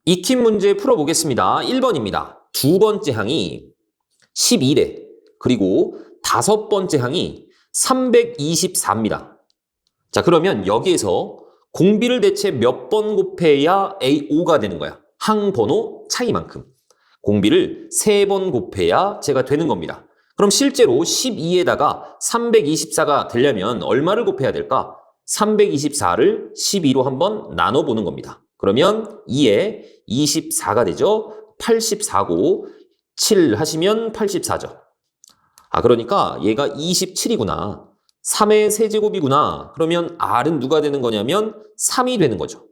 익힌 문제 풀어보겠습니다. 1번입니다. 두 번째 항이 11에 그리고 다섯 번째 항이 324입니다. 자, 그러면 여기에서 공비를 대체 몇 번 곱해야 A5가 되는 거야? 항 번호 차이만큼. 공비를 3번 곱해야 제가 되는 겁니다. 그럼 실제로 12에다가 324가 되려면 얼마를 곱해야 될까? 324를 12로 한번 나눠보는 겁니다. 그러면 2에 24가 되죠. 84고 7 하시면 84죠. 그러니까 얘가 27이구나. 3의 세제곱이구나. 그러면 R은 누가 되는 거냐면 3이 되는 거죠.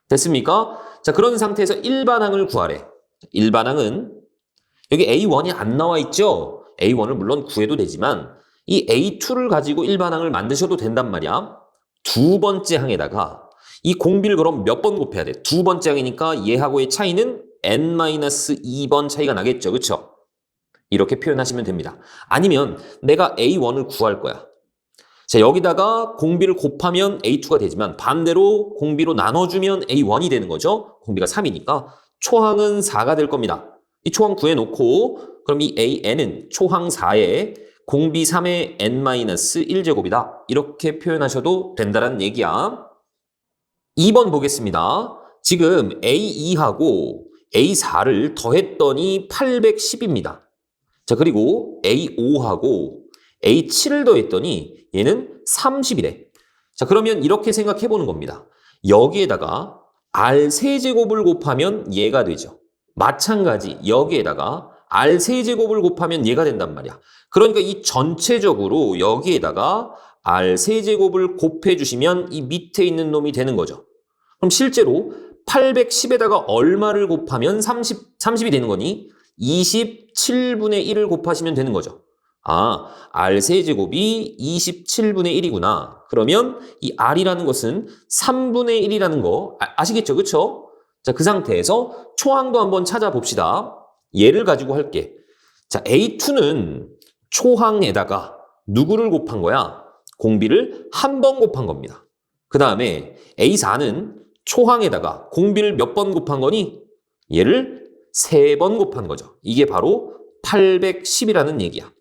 됐습니까? 자, 그런 상태에서 일반항을 구하래. 일반항은 여기 A1이 안 나와 있죠? A1을 물론 구해도 되지만 이 A2를 가지고 일반항을 만드셔도 된단 말이야. 두 번째 항에다가 이 공비를 그럼 몇 번 곱해야 돼? 두 번째 항이니까 얘하고의 차이는 n-2번 차이가 나겠죠. 그렇죠? 이렇게 표현하시면 됩니다. 아니면 내가 A1을 구할 거야. 자, 여기다가 공비를 곱하면 A2가 되지만 반대로 공비로 나눠주면 A1이 되는 거죠. 공비가 3이니까 초항은 4가 될 겁니다. 이 초항 구해놓고 그럼 이 AN은 초항 4에 공비 3의 n-1제곱이다. 이렇게 표현하셔도 된다는 얘기야. 2번 보겠습니다. 지금 A2하고 A4를 더했더니 810입니다. 자, 그리고 A5하고 A7을 더했더니 얘는 30이래. 자, 그러면 이렇게 생각해 보는 겁니다. 여기에다가 R 세제곱을 곱하면 얘가 되죠. 마찬가지 여기에다가 R 세제곱을 곱하면 얘가 된단 말이야. 그러니까 이 전체적으로 여기에다가 R 세제곱을 곱해주시면 이 밑에 있는 놈이 되는 거죠. 그럼 실제로 810에다가 얼마를 곱하면 30이 되는 거니? 27분의 1을 곱하시면 되는 거죠. R 세제곱이 27분의 1이구나. 그러면 이 R이라는 것은 3분의 1이라는 거 아시겠죠? 그쵸? 자, 그 상태에서 초항도 한번 찾아봅시다. 얘를 가지고 할게. 자, A2는 초항에다가 누구를 곱한 거야? 공비를 한 번 곱한 겁니다. 그 다음에 A4는 초항에다가 공비를 몇 번 곱한 거니? 얘를 3번 곱한 거죠. 이게 바로 810이라는 얘기야.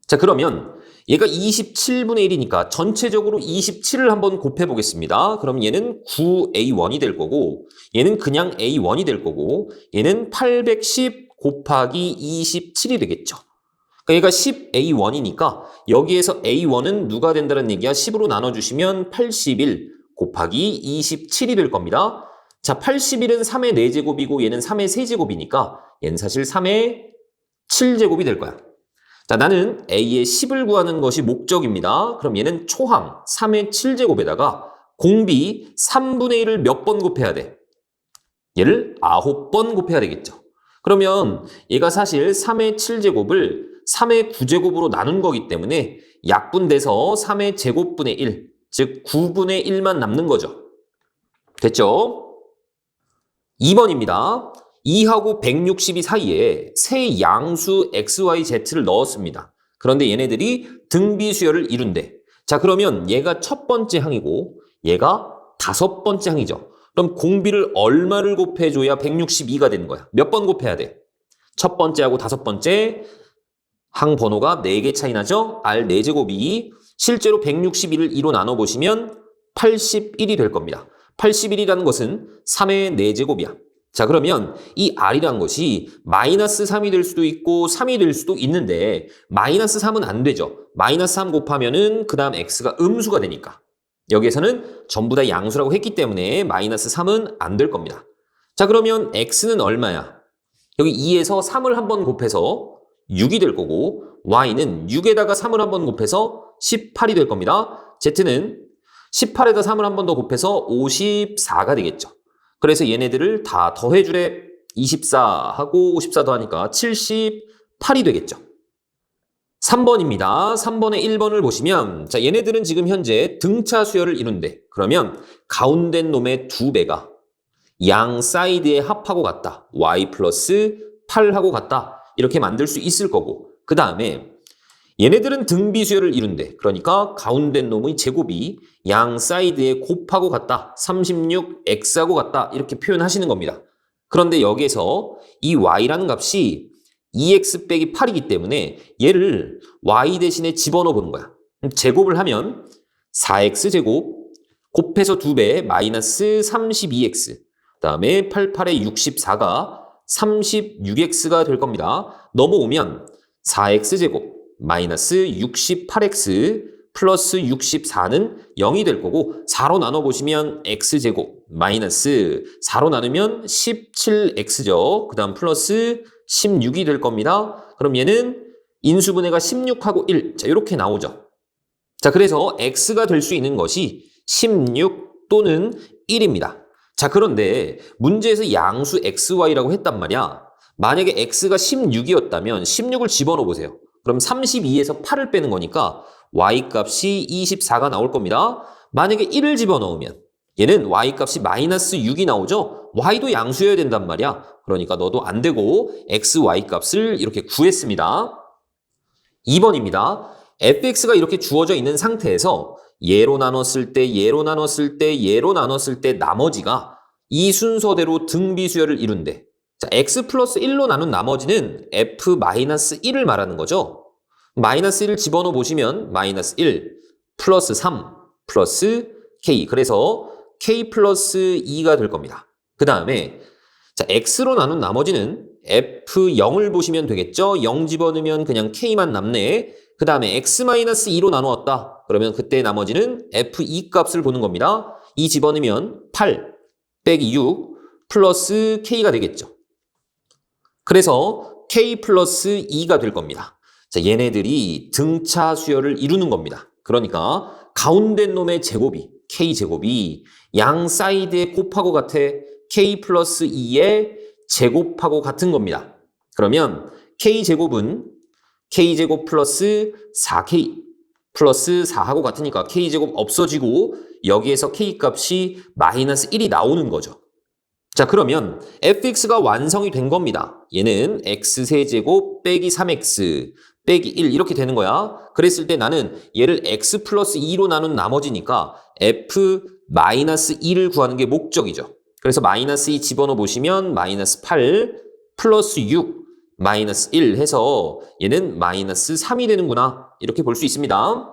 자, 그러면 얘가 27분의 1이니까 전체적으로 27을 한번 곱해 보겠습니다. 그럼 얘는 9A1이 될 거고 얘는 그냥 A1이 될 거고 얘는 810 곱하기 27이 되겠죠. 그러니까 얘가 10A1이니까 여기에서 A1은 누가 된다는 얘기야? 10으로 나눠주시면 81 곱하기 27이 될 겁니다. 자, 81은 3의 4제곱이고 얘는 3의 세제곱이니까 얘는 사실 3의 7제곱이 될 거야. 자, 나는 A의 10을 구하는 것이 목적입니다. 그럼 얘는 초항 3의 7제곱에다가 공비 3분의 1을 몇 번 곱해야 돼? 얘를 9번 곱해야 되겠죠. 그러면 얘가 사실 3의 7제곱을 3의 9제곱으로 나눈 거기 때문에 약분돼서 3의 제곱분의 1, 즉 9분의 1만 남는 거죠. 됐죠? 2번입니다. 2하고 162 사이에 세 양수 XYZ를 넣었습니다. 그런데 얘네들이 등비수열을 이룬대. 자, 그러면 얘가 첫 번째 항이고 얘가 다섯 번째 항이죠. 그럼 공비를 얼마를 곱해줘야 162가 되는 거야? 몇 번 곱해야 돼? 첫 번째하고 다섯 번째 항 번호가 4개 차이 나죠? R 4제곱이 실제로 161을 2로 나눠보시면 81이 될 겁니다. 81이라는 것은 3의 4제곱이야. 자, 그러면 이 R이란 것이 마이너스 3이 될 수도 있고 3이 될 수도 있는데 마이너스 3은 안 되죠. 마이너스 3 곱하면은 그 다음 X가 음수가 되니까. 여기에서는 전부 다 양수라고 했기 때문에 마이너스 3은 안 될 겁니다. 자, 그러면 X는 얼마야? 여기 2에서 3을 한번 곱해서 6이 될 거고 Y는 6에다가 3을 한번 곱해서 18이 될 겁니다. Z는 18에다 3을 한 번 더 곱해서 54가 되겠죠. 그래서 얘네들을 다 더해주래. 24하고 54 더하니까 78이 되겠죠. 3번입니다. 3번에 1번을 보시면 자, 얘네들은 지금 현재 등차 수열을 이룬대. 그러면 가운데 놈의 2배가 양 사이드에 합하고 같다. Y 플러스 8하고 같다. 이렇게 만들 수 있을 거고 그 다음에 얘네들은 등비수열을 이룬대. 그러니까 가운데 놈의 제곱이 양 사이드에 곱하고 같다. 36x하고 같다. 이렇게 표현하시는 겁니다. 그런데 여기에서 이 y라는 값이 2x 빼기 8이기 때문에 얘를 y 대신에 집어넣어 보는 거야. 제곱을 하면 4x제곱 곱해서 2배 마이너스 32x 그 다음에 88에 64가 36x가 될 겁니다. 넘어오면 4x제곱 마이너스 68x 플러스 64는 0이 될 거고 4로 나눠보시면 x제곱 마이너스 4로 나누면 17x죠. 그 다음 플러스 16이 될 겁니다. 그럼 얘는 인수분해가 16하고 1. 자, 이렇게 나오죠. 자, 그래서 x가 될 수 있는 것이 16 또는 1입니다. 자, 그런데 문제에서 양수 xy라고 했단 말이야. 만약에 x가 16이었다면 16을 집어넣어 보세요. 그럼 32에서 8을 빼는 거니까 y값이 24가 나올 겁니다. 만약에 1을 집어넣으면 얘는 y값이 마이너스 6이 나오죠. y도 양수여야 된단 말이야. 그러니까 너도 안 되고 xy 값을 이렇게 구했습니다. 2번입니다. fx가 이렇게 주어져 있는 상태에서 얘로 나눴을 때, 얘로 나눴을 때, 얘로 나눴을 때 나머지가 이 순서대로 등비수열을 이룬대. 자, x 플러스 1로 나눈 나머지는 f 마이너스 1을 말하는 거죠. 마이너스 1을 집어넣어 보시면 마이너스 1 플러스 3 플러스 k. 그래서 k 플러스 2가 될 겁니다. 그 다음에 자, x로 나눈 나머지는 f0을 보시면 되겠죠. 0 집어넣으면 그냥 k만 남네. 그 다음에 x-2로 나누었다. 그러면 그때 나머지는 f2 값을 보는 겁니다. 2 집어넣으면 8 빼기 6 플러스 k가 되겠죠. 그래서 k 플러스 2가 될 겁니다. 자, 얘네들이 등차 수열을 이루는 겁니다. 그러니까 가운데 놈의 제곱이 k제곱이 양 사이드에 곱하고 같아 k 플러스 2의 제곱하고 같은 겁니다. 그러면 k제곱은 k제곱 플러스 4k 플러스 4하고 같으니까 k제곱 없어지고 여기에서 k값이 마이너스 1이 나오는 거죠. 자, 그러면 fx가 완성이 된 겁니다. 얘는 x세제곱 빼기 3x 빼기 1 이렇게 되는 거야. 그랬을 때 나는 얘를 x 플러스 2로 나눈 나머지니까 f 마이너스 2를 구하는 게 목적이죠. 그래서 마이너스 2 집어넣어 보시면 마이너스 8 플러스 6 마이너스 1 해서 얘는 마이너스 3이 되는구나. 이렇게 볼 수 있습니다.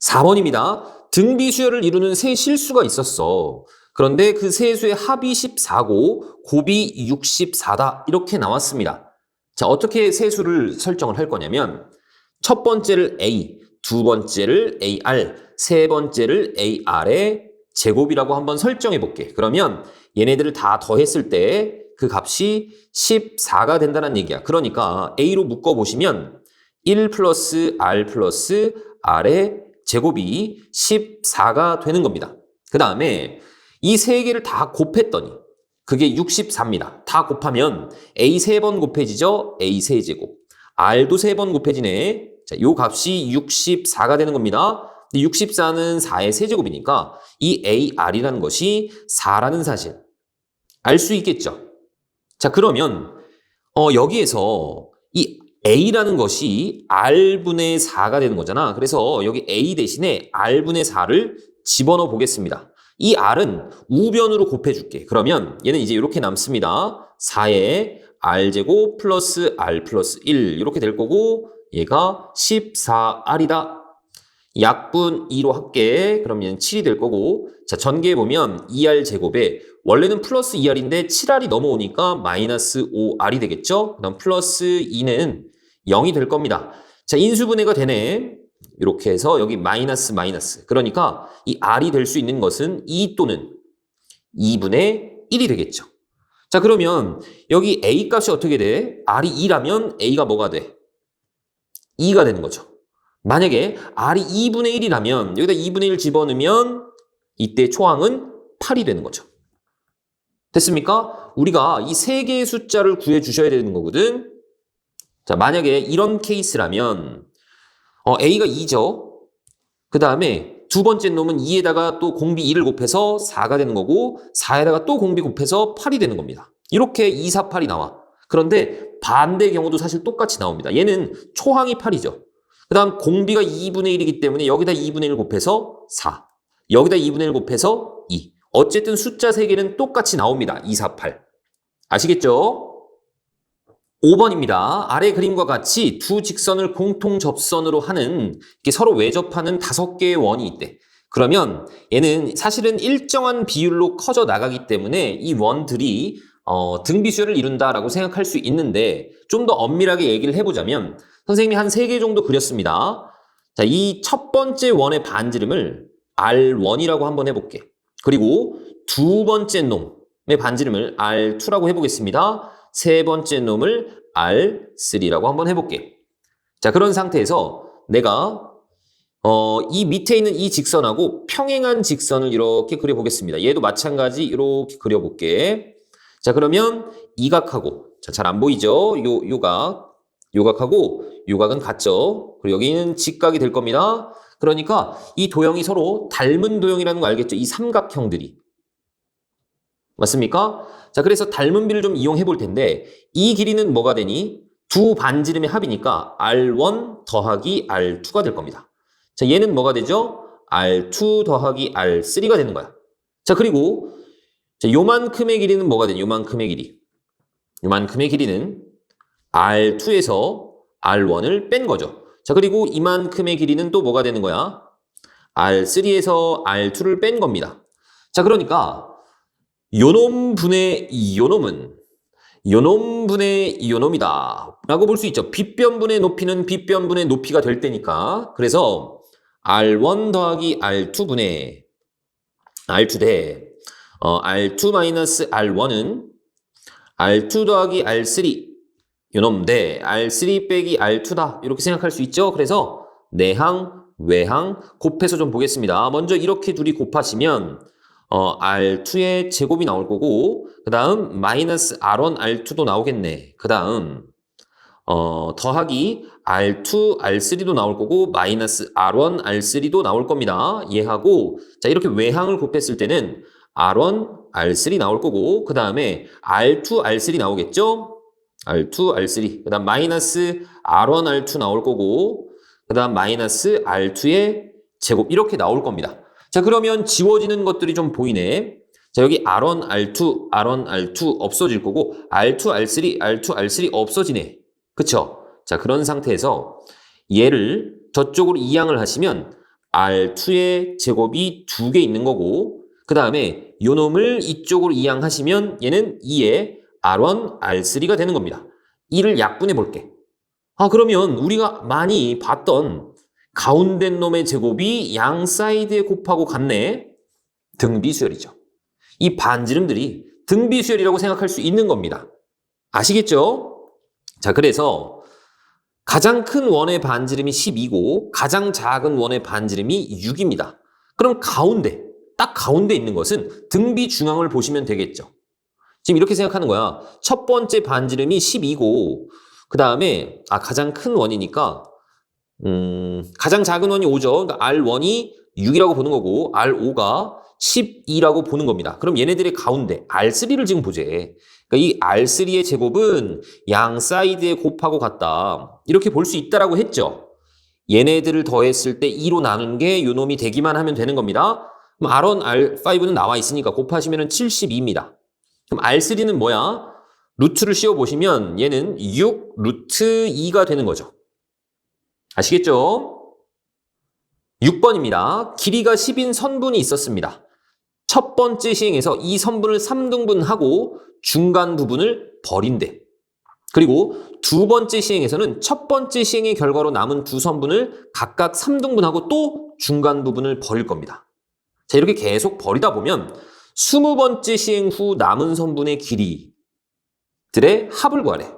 4번입니다. 등비수열을 이루는 세 실수가 있었어. 그런데 그 세 수의 합이 14고 곱이 64다. 이렇게 나왔습니다. 자, 어떻게 세 수를 설정을 할 거냐면 첫 번째를 a, 두 번째를 ar, 세 번째를 ar의 제곱이라고 한번 설정해 볼게. 그러면 얘네들을 다 더했을 때 그 값이 14가 된다는 얘기야. 그러니까 a로 묶어보시면 1 플러스 r 플러스 r의 제곱이 14가 되는 겁니다. 그 다음에 이 세 개를 다 곱했더니 그게 64입니다. 다 곱하면 a 3번 곱해지죠? a 3제곱. r도 3번 곱해지네. 자, 요 값이 64가 되는 겁니다. 64는 4의 세제곱이니까 이 ar이라는 것이 4라는 사실 알 수 있겠죠? 자, 그러면 여기에서 이 a라는 것이 r분의 4가 되는 거잖아. 그래서 여기 a 대신에 r분의 4를 집어넣어 보겠습니다. 이 r은 우변으로 곱해줄게. 그러면 얘는 이제 이렇게 남습니다. 4의 r제곱 플러스 r 플러스 1 이렇게 될 거고 얘가 14r이다. 약분 2로 할게. 그럼 얘는 7이 될 거고 자, 전개해보면 2r 제곱에 원래는 플러스 2r인데 7r이 넘어오니까 마이너스 5r이 되겠죠? 그 다음 플러스 2는 0이 될 겁니다. 자, 인수분해가 되네. 이렇게 해서 여기 마이너스 마이너스. 그러니까 이 r이 될 수 있는 것은 2 또는 2분의 1이 되겠죠. 자, 그러면 여기 a 값이 어떻게 돼? r이 2라면 a가 뭐가 돼? 2가 되는 거죠. 만약에 r이 2분의 1이라면 여기다 2분의 1 집어넣으면 이때 초항은 8이 되는 거죠. 됐습니까? 우리가 이 세 개의 숫자를 구해주셔야 되는 거거든. 자, 만약에 이런 케이스라면 a가 2죠. 그 다음에 두 번째 놈은 2에다가 또 공비 2를 곱해서 4가 되는 거고 4에다가 또 공비 곱해서 8이 되는 겁니다. 이렇게 2, 4, 8이 나와. 그런데 반대의 경우도 사실 똑같이 나옵니다. 얘는 초항이 8이죠. 그 다음 공비가 2분의 1이기 때문에 여기다 2분의 1 곱해서 4. 여기다 2분의 1 곱해서 2. 어쨌든 숫자 3개는 똑같이 나옵니다. 2, 4, 8. 아시겠죠? 5번입니다. 아래 그림과 같이 두 직선을 공통 접선으로 하는 이렇게 서로 외접하는 5개의 원이 있대. 그러면 얘는 사실은 일정한 비율로 커져 나가기 때문에 이 원들이 등비수열을 이룬다라고 생각할 수 있는데 좀 더 엄밀하게 얘기를 해보자면 선생님이 한 3개 정도 그렸습니다. 자, 이 첫 번째 원의 반지름을 R1이라고 한번 해볼게. 그리고 두 번째 놈의 반지름을 R2라고 해보겠습니다. 세 번째 놈을 R3라고 한번 해볼게. 자, 그런 상태에서 내가 이 밑에 있는 이 직선하고 평행한 직선을 이렇게 그려보겠습니다. 얘도 마찬가지 이렇게 그려볼게. 자, 그러면 이 각하고, 자, 잘 안 보이죠? 요각하고 요각은 같죠? 그리고 여기는 직각이 될 겁니다. 그러니까 이 도형이 서로 닮은 도형이라는 거 알겠죠? 이 삼각형들이. 맞습니까? 자, 그래서 닮은 비를 좀 이용해 볼 텐데 이 길이는 뭐가 되니? 두 반지름의 합이니까 R1 더하기 R2가 될 겁니다. 자, 얘는 뭐가 되죠? R2 더하기 R3가 되는 거야. 자, 그리고 자, 요만큼의 길이는 뭐가 되니? 요만큼의 길이. 요만큼의 길이는 R2에서 R1을 뺀 거죠. 자, 그리고 이만큼의 길이는 또 뭐가 되는 거야? R3에서 R2를 뺀 겁니다. 자, 그러니까 요놈 분의 요놈은 요놈 분의 요놈이다 라고 볼 수 있죠. 빗변분의 높이는 빗변분의 높이가 될 때니까. 그래서 R1 더하기 R2분의 R2 대 R2 마이너스 R1은 R2 더하기 R3 요놈 대 R3 빼기 R2다 이렇게 생각할 수 있죠. 그래서 내항, 외항 곱해서 좀 보겠습니다. 먼저 이렇게 둘이 곱하시면 R2의 제곱이 나올 거고 그 다음 마이너스 R1, R2도 나오겠네. 그 다음 더하기 R2, R3도 나올 거고 마이너스 R1, R3도 나올 겁니다. 얘하고 자 이렇게 외항을 곱했을 때는 R1, R3 나올 거고 그 다음에 R2, R3 나오겠죠? R2, R3 그 다음 마이너스 R1, R2 나올 거고 그 다음 마이너스 R2의 제곱 이렇게 나올 겁니다. 자, 그러면 지워지는 것들이 좀 보이네. 자, 여기 R1, R2, R1, R2 없어질 거고 R2, R3, R2, R3 없어지네. 그쵸? 자, 그런 상태에서 얘를 저쪽으로 이항을 하시면 R2의 제곱이 2개 있는 거고 그 다음에 요 놈을 이쪽으로 이항하시면 얘는 2의 R1, R3가 되는 겁니다. 이를 약분해 볼게. 그러면 우리가 많이 봤던 가운데 놈의 제곱이 양 사이드에 곱하고 같네. 등비수열이죠. 이 반지름들이 등비수열이라고 생각할 수 있는 겁니다. 아시겠죠? 자, 그래서 가장 큰 원의 반지름이 12고 가장 작은 원의 반지름이 6입니다. 그럼 가운데, 딱 가운데 있는 것은 등비 중앙을 보시면 되겠죠. 지금 이렇게 생각하는 거야. 첫 번째 반지름이 12고 그 다음에 가장 큰 원이니까 가장 작은 원이 5죠. 그러니까 R1이 6이라고 보는 거고 R5가 12라고 보는 겁니다. 그럼 얘네들의 가운데 R3를 지금 보재. 그러니까 이 R3의 제곱은 양 사이드에 곱하고 같다. 이렇게 볼 수 있다라고 했죠. 얘네들을 더했을 때 2로 나눈 게 요 놈이 되기만 하면 되는 겁니다. 그럼 R1, R5는 나와 있으니까 곱하시면 72입니다. 그럼 R3는 뭐야? 루트를 씌워보시면 얘는 6 루트 2가 되는 거죠. 아시겠죠? 6번입니다. 길이가 10인 선분이 있었습니다. 첫 번째 시행에서 이 선분을 3등분하고 중간 부분을 버린대. 그리고 두 번째 시행에서는 첫 번째 시행의 결과로 남은 두 선분을 각각 3등분하고 또 중간 부분을 버릴 겁니다. 자, 이렇게 계속 버리다 보면 20번째 시행 후 남은 선분의 길이들의 합을 구하래.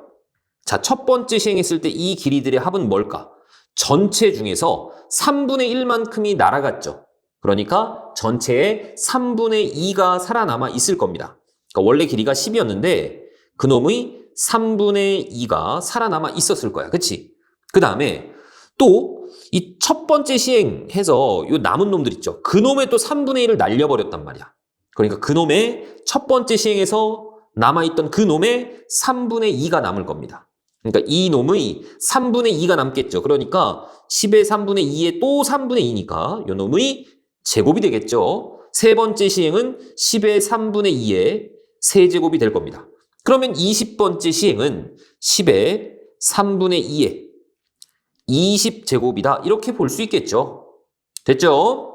자, 첫 번째 시행했을 때 이 길이들의 합은 뭘까? 전체 중에서 3분의 1만큼이 날아갔죠. 그러니까 전체의 3분의 2가 살아남아 있을 겁니다. 그러니까 원래 길이가 10이었는데 그놈의 3분의 2가 살아남아 있었을 거야. 그치? 그 다음에 또 이 첫 번째 시행해서 요 남은 놈들 있죠. 그놈의 또 3분의 1을 날려버렸단 말이야. 그러니까 그놈의 첫 번째 시행에서 남아있던 그놈의 3분의 2가 남을 겁니다. 그러니까 이 놈의 3분의 2가 남겠죠. 그러니까 10의 3분의 2에 또 3분의 2니까 이 놈의 제곱이 되겠죠. 세 번째 시행은 10의 3분의 2의 세제곱이 될 겁니다. 그러면 20번째 시행은 10의 3분의 2의 20제곱이다. 이렇게 볼 수 있겠죠. 됐죠?